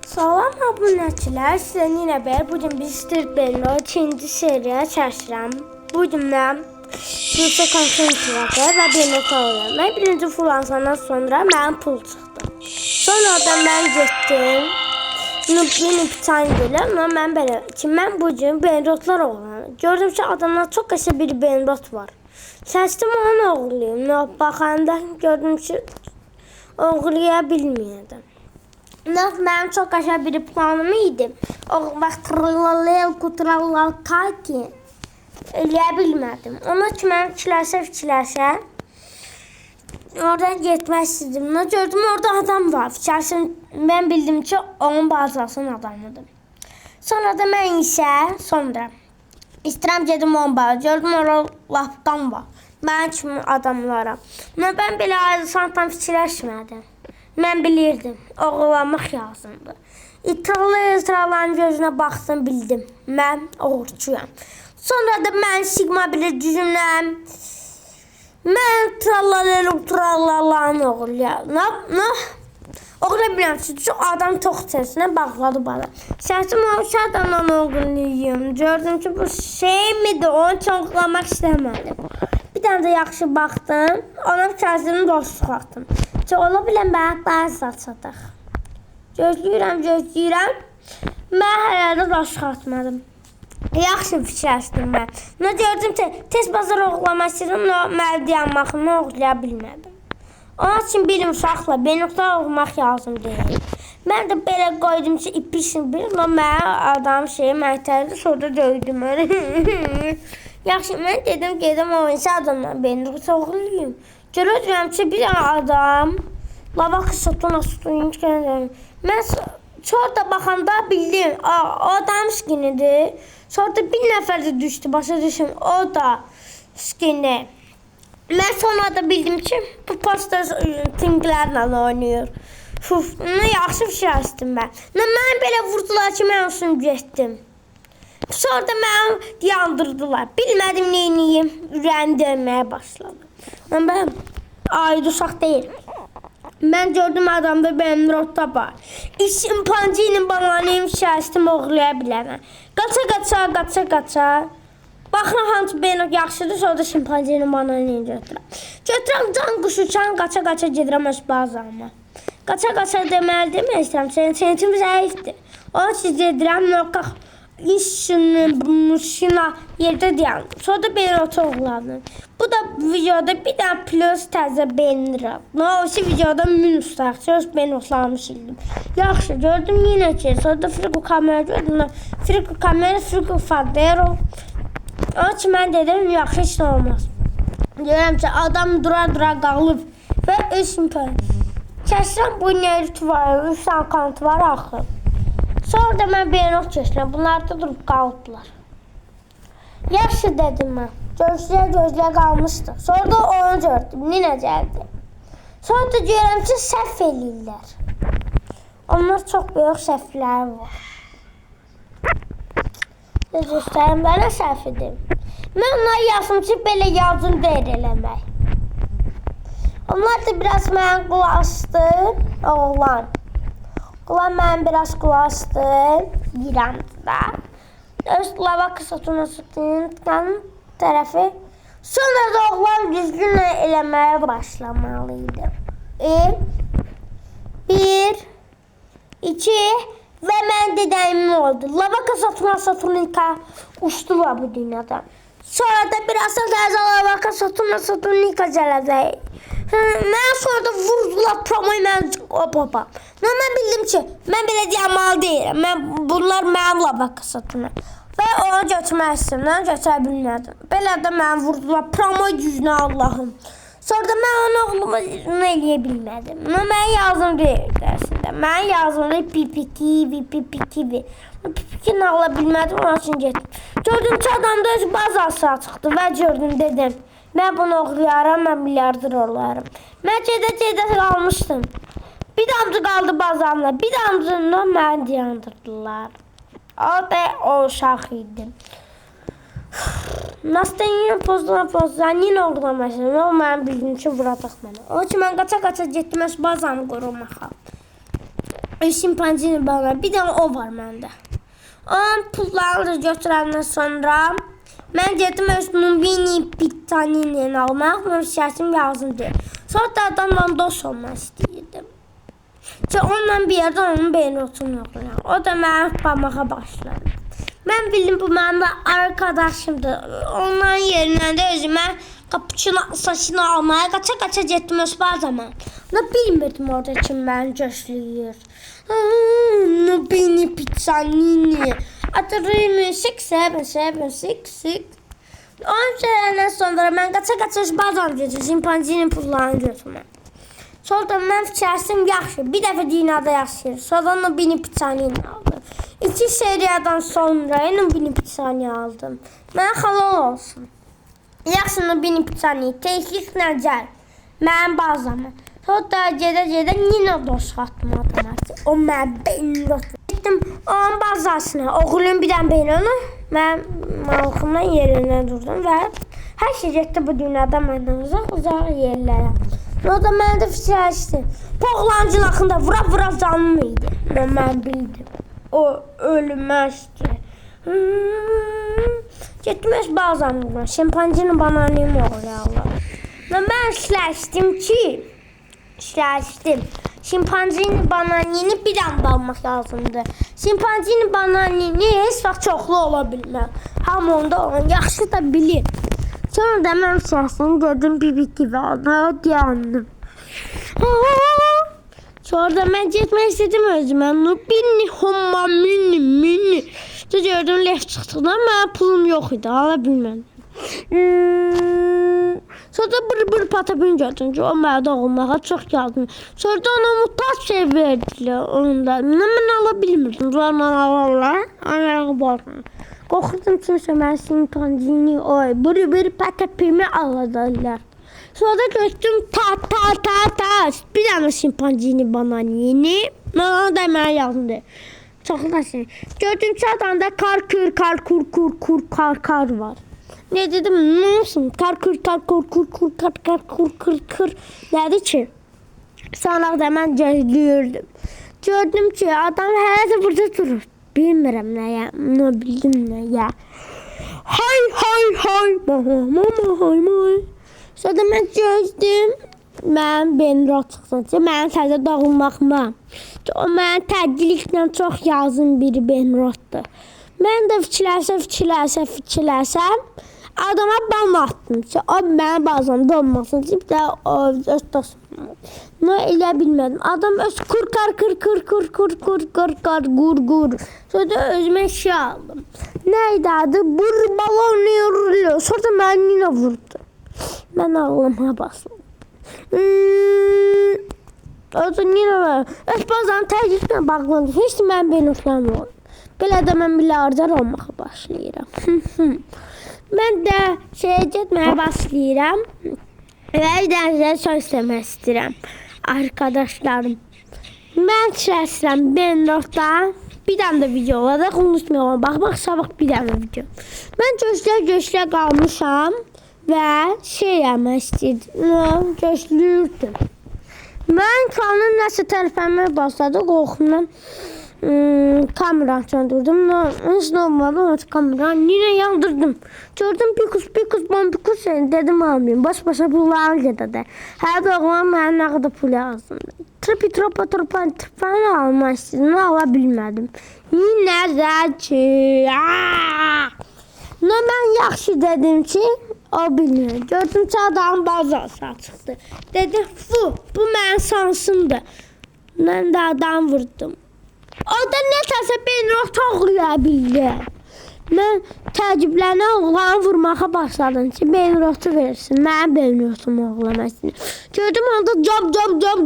Salam abunəçilər, sizə yenə bir bugün biz Stirbenlo 2-ci seriya çəkirəm. Bugün mən Pulsa konsentrata və Benota öyrənmək. Birinci fulansından sonra mənim pul çıxdı. Sonradan mən getdim. Nubini pitan gələm, amma mən belə ki, mən bugün Benotlar oğlanım. Gördüm ki, adamlar çox qəşəng bir Benot var. Seçdim onu oğurlayım. Baxanda gördüm ki, oğurlaya bilməyədim. Mənim çox qəşəng bir planım idi. O vaxt trallalaki eləyə bilmədim. Ona ki, mən fikirləşə oradan getmək istədim. Gördüm, orada adam var. Fikirləşim, mən bildim ki, onun bazasının adamıdır. Sonra da mən isə istəyirəm gedim onun bazasına. Gördüm, orada lapdan var. Mənim kimi adamlara. Mən belə ayrısantan fikirləşmədim. Mən bilirdim, oğurlamaq lazımdır. İtiraların gözünə baxdım, bildim. Mən oğurçuyam. Sonra da mən Sigma bilir düzümləm. Mən tralların oğurlayam. Oğurla biləm ki, adam tox içərisinə bağladı bana. Səsim o şadandan oğurlayım. Gördüm ki, bu şey midir, onu çoxlamaq istəmədim. Bir dənə də yaxşı baxdım, ona kəsirini dostluq atdım. Ola bilən mənə bazı açadıq. Gözləyirəm. Mən hələ də dostluq atmadım. Yaxşı fikirləşdim mən. Gördüm ki, tez bazar oğurlamaq istəyirəm, mən dayanmaqını oğurlaya bilmədim. Onun üçün bilim uşaqla, benimklər oğurmaq lazım deyil. Mən də belə qoydum ki, ipişin bir, mənə adam mən itərdi, sonra döydüm. Yaxşı, mən dedim, gedim o insan adamdan benimklər oğurlayayım. Görürəm ki, bir adam lava kısıtına tutun. Mən sonra da baxanda bildim, o adam skinidir. Sonra da bir nəfər də düşdü, başa düşün, o da skini. Mən sonra da bildim ki, bu poster tinglərlə oynayır. Yaxşı fikirləşdim mən. Mən belə vurdular ki, mən olsun getdim. Sonra da məni yandırdılar. Bilmədim neyniyim, ürəyini dönməyə başladım. Mən aid uşaq deyiləm. Mən gördüm adamda benim rotda var. Şimpanzinin bananıyım şəhəstim oğurlaya bilərəm. Qaça. Baxın hansı benim yaxşıdır, sonra da şimpanzinin bananıyım götürəm. Götürəm can quşu uçan, qaça gedirəm öz bazarıma. Qaça deməli demək istəyirəm, senetim zəifdir. Onun için gedirəm, nokaq. İşinə yerdə dayandım. Sonra da beni oturladım. Bu da videoda bir dənə plus təzə beğenirəm. O videoda minus takacağız. Ben oturlamış idim. Yaxşı gördüm yine ki. Sonra da Frigo kamera gördüm. Frigo kamera, Frigo Fadero. Onun için ben dedim yaxşı heç nə olmaz. Görürəm ki adam dura qalıb. Və öz kəsirəm bu neyrutu var. 3 tane kanıtı var axı. Sonra da mən beynot keçirəm. Bunlar da durub qalıblar. Yaxşı dedim mən. Gözləyə qalmışdı. Sonra da onu gördüm. Ninə gəldi. Sonra da görürəm ki, səhv eləyirlər. Onlar çox böyük səhvləri var. Göstərim, mənə səhv edim. Mən onlara yazdım ki, belə yazım deyir eləmək. Onlar da biraz mən qulaşdı. Oğlan. Ulan mən biraz qulaşdım. İran'da. Öz lava kısatına tutduğum tərəfi. Sonra da oğlan düzgün eləməyə başlamalıydı. 1, 2 və mən dedəyimin oldu. Lava kısatına Saturnika uçdular bu dünyada. Sonra da biraz da lava kısatına Saturnika gələcək. Mən sonra da vurdular promoyu mən hop. Mən bildim ki, mən belə deyəməli deyirəm. Bunlar mənim lava kasatına. Və onu götürmək istəyirəm, götürə bilmədim. Belə də mən vurdular promoyu düzünə Allahım. Sonra da mən onu oğluma eləyə bilmədim. Mən yazım deyir dərsində. Mən yazım deyir PPTV. PPT'ni ala bilmədim, onun üçün getdim. Gördüm ki, adamda öz bazası çıxdı və gördüm dedim. Mən bunu oxuyaram, mən milyarder olarım. Mən gedə qalmışdım. Bir damcı qaldı bazarına, bir damcını mən dayandırdılar. O da o uşaq idi. Nastanın pozdan yine oğurlamışım. O mən bildim ki, vuracaq mənə. Onun için mən qaça getdim öz bazarımı qorumağa. Şimpanzini bana. Bir dənə o var məndə. Onun pullarını da götürəndən sonra mən getdim öz Nubini Pizzanini almaq. Mənim şəxsim lazımdır. Sonra da adamla dost olmaq istəyirdim. Onunla bir yerdə onun beynotunu yoxlayam. O da mənə tutmağa başladı. Mən bildim bu mənim arkadaşımdır. Onların yerindən də özümə cappuccino saçını almaya qaça getdim öz bazama. Bilmirdim orada kim məni gözləyir. Nubini Pizzanini. Atırım 6766. Onun şeylerden sonra mən qaça öz bazam gedir. Şimpanzinin pullarını götürməm. Sonra mən fikirləşdim, yaxşı, bir dəfə dünyada yaşayır. Sonra Nubini Pizzanini aldım. 2 seriyadan sonra Nubini Pizzanini aldım. Mənə halal olsun. Yaxşı Nubini Pizzanini tezliklə gəl. Mənim bazama. Sonra da gedə yenə dost atmadım artıq. O mənim beynimdə. Getdim onun bazasına. Oğlum bir dənə beynonu. Mən malxımdan yerindən durdum və hər şey getdi bu dünyada məndən uzaq yerlərə. O da mən də fikirləşdim. Poğlancın axında vura canım idi. Mən bildim. O ölməzdi. Getdim öz bazamla. Şimpanzini bananim oğlayarlar. Mən işləşdim. Şimpanzini bananini bir dənə almaq lazımdır. Şimpanzini bananini heç vaxt çoxlu ola bilməz. Hamı onda olan yaxşı da bilir. Sonra da mən şəxsini gördüm bir və ona dayandım. Sonra da mən getmək istədim özümə. Nubini homma mini. Gördüm left çıxdıqdan mənim pulum yox idi. Ala bilmədim. Sonra da bır patapın gördüm ki, o mənə doğulmağa çox yardım. Sonra da ona muhtaç şey verdilər onda. Mən ala bilmirdim. Sonra alırlar, ayağı baxın. Qorxurdum kimsə mən Şimpanzini bır patapimi alırlar. Sonra da gördüm bir dənə Şimpanzini bananini. Mən ona demeye yazdım. Çok nasıl? Gördüm ki adamda kar var. Ne dedim? Ne olsun? Kar. Dedi ki? Sonra da mən gözləyirdim. Gördüm ki adam hələ burada durur. Bilmirəm nəyə, nə bildim nəyə. Hay. Sonra da mən gözləyim. Mən Benrot çıxsın. Mənim təzə doğulmağıma. O mənim tədqiqlə çox yazın biri Benrotdur. Mən də fikirləsəm. Adama bam attım ki, o mənim bazamda olmasın ki, bir də öz dostum. Nə elə bilmədim. Adam öz kır. Sonra da özümə şey aldım. Neydi adı? Bur balon yoruluyor. Sonra da məni yine vurdu. Mən ağlamaya başladım. O da yine var. Öz bazam təzyiqlə bağlandı. Heç də mən beni uçlamıyorum. Belə də mən milyarder olmağa başlayıram. Mən də şeyə getməyə başlayıram. Və bir dənə söz istəmək istəyirəm. Arkadaşlarım. Mən şəxsən Benrotda bir dənə də video olacaq. Unutmayalım. Bax sabah bir dənə video. Mən gözlə qalmışam. Və şey yapmaq istəyirdim. Gözləyirdim. Mən kanın nəsə tərpənməyə başladı. Qorxumdan kameranı söndürdüm. Nasıl olmadı? Kameranı yine yandırdım. Gördüm pikus dedim almayayım. Baş-başa pullarını gedədə. Hər doğulan mənim nə qədər pul lazımdır. Tırpan almaq istəyirdim. Ala bilmədim. Yine də ki. Mən yaxşı dedim ki, o bilmir. Gördüm ki adamın bazası çıxdı. Dedim bu mənim sansımdır. Mən də adam vurdum. O da nətəsə Benrot oğlaya bildi. Mən təəccüblənə oğlanı vurmağa başladım ki, Benrotu versin. Mənim Benrotumu oğlamasın. Gördüm onda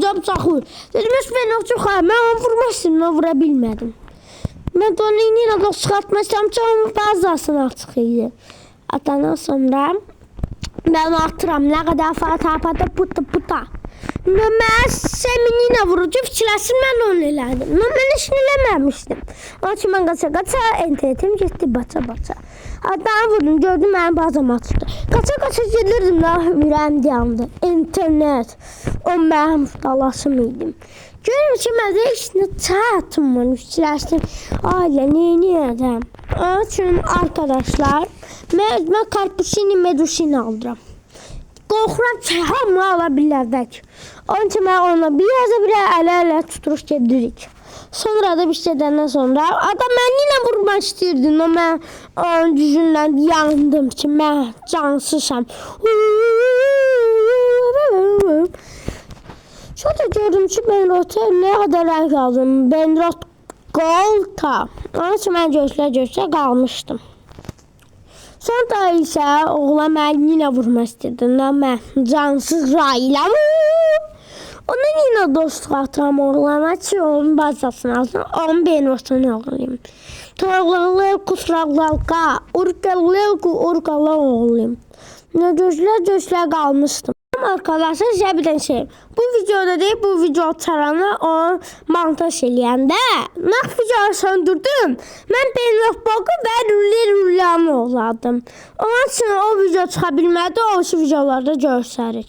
job saxır. Dedim, heç Benrot yox, mən onu vurmaq istəyirdim, onu vura bilmədim. Mən də onu yine də çıxartmışam ki, onun bazasını açıq idi. Atandan sonra mən atıram, nə qədər fata puta. Mən Seminina vurucu fikirləşdim, mən onu elədim. Mən heç nə eləməmişdim. Onun üçün mən qaça internetim getdi baça. Adamı vurdum, gördüm mənim bazam açdı. Qaça gedirdim də ürəyim dayandı. İnternet. O mənim dalaşım idim. Görürüm ki, mən də işinə çatım var, fikirləşdim. Ailə, neyniyədəm? Onun üçün arkadaşlar, mən özümə karpusini, medusini aldıram. Qorxuram ki, hamı ala bilərdik. Onun üçün mən onunla bir ələ tuturuq gedirik. Sonra da bir şeydən sonra adam məni yenə vurmaq istəyirdi. Mən onun gücündən yandım ki, mən cansızam. Sonra gördüm ki, ben rota ne kadar renk aldım. Ben rot Golta. Onun için ben göçlə qalmışdım. Sonra isə oğlan məni yenə vurmaq istəyirdi. Mən cansız raylam. Ona yenə dostluq atıram oğlana ki, onun bazasını alsın. Onun ben rotunu oğlayım. Toraqlar kusraqlalqa, urqalar oğlayım. Göçlə qalmışdım. Arkadaşlar size bir tane şey. Bu videoda değil, bu video çaranı o montaj eləyəndə nak videoyu söndürdüm. Ben beynək bakı və rullanı oladım. Onun için o video çıxa bilmədi, o videolarda göstərik.